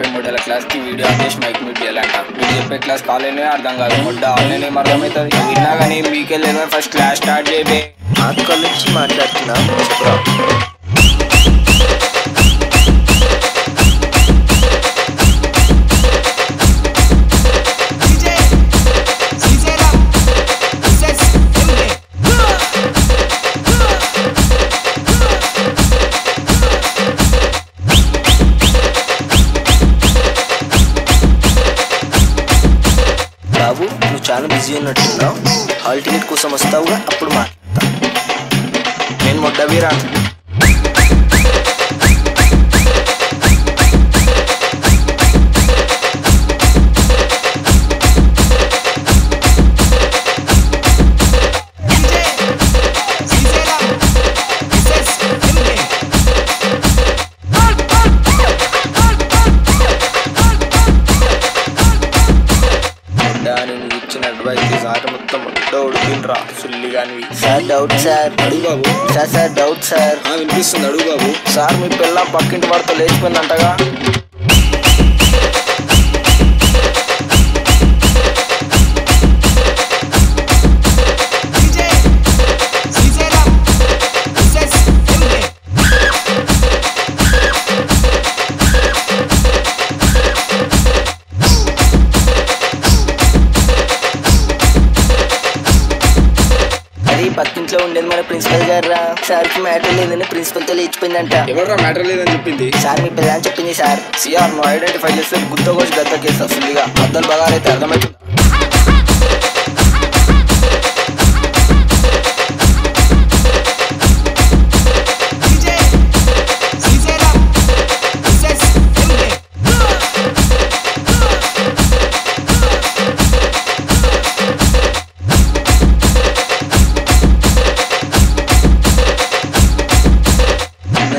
చెప్పే modal class కి video చేసి మైక్ మ్యూట్ చేయాలంట. మీరు చెప్పే క్లాస్ కాలేనే అర్థం కాదు, మొడ్డ ఆన్లైన్ ఏం అర్థమవుతుంది. విన్నా కానీ మీకెళ్ళి ఫస్ట్ క్లాస్ స్టార్ట్ చేయబే. అక్కడి నుంచి మాట్లాడుతున్నా చెప్పరా. బాబు నువ్వు చాలా బిజీ ఉన్నట్టున్నావు, హాల్ టికెట్ కోసం వస్తావుగా, అప్పుడు మాట్లాడతా. నేను మొడ్డవీరా. ఇచ్చిన అడ్వైస్ సార్ మొత్తం ఉడికిండ్రా సుల్లిగానివి. Sir doubt sir. అడుగు బాబు. Sir doubt sir. వినిపిస్తుంది, అడుగు బాబు. సార్ మీ పిల్ల పక్కింటి వాడితో లేచిపోయిందంటగా. పక్కింట్లో ఉండేది మన ప్రిన్సిపల్ గారు రా. సార్కి మ్యాటర్ లేదని ప్రిన్సిపల్ తో లేచిపోయిందంట. ఎవరు మ్యాటర్ లేదని చెప్పింది? సార్ మీ పిల్ల అని చెప్పింది సార్. సిఆర్ నువ్వు ఐడెంటిఫై చేస్తే గుత్తకోసి గద్ద కేసు వస్తుందిగా. అద్దలు బగారైతే అర్థమవుతుంది.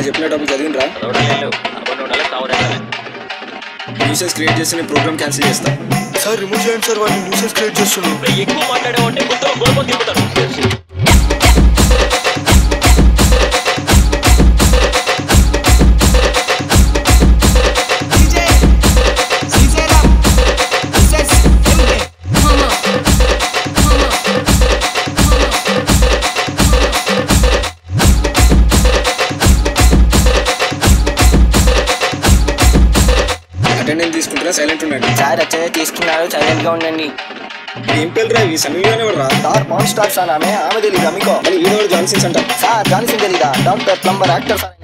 చెప్పినట్టు చదివినరా? న్యూసెస్ క్రియేట్ చేసి నేను ప్రోగ్రామ్ క్యాన్సిల్ చేస్తా. సార్ రిమూవ్ చేయండి సార్, వాళ్ళు న్యూసెస్ క్రియేట్ చేస్తున్నాడు. ఎక్కువ మాట్లాడేవంటే గోల్పం తిరుగుతారు. అటెండెన్స్ తీసుకుంటారా? సైలెంట్ ఉండండి. సార్ అటెండెన్స్ తీసుకున్నారు, సైలెంట్ గా ఉండండి. ఏం పేరు రా? ఈ సమీగానే రా. సార్ పాన్ స్టార్ సార్, ఆమె తెలీదా మీకు? ఈడోడు జాన్సన్స్ అంట. సార్ జాన్సన్ తెలీదా? Doctor plumber actor sir.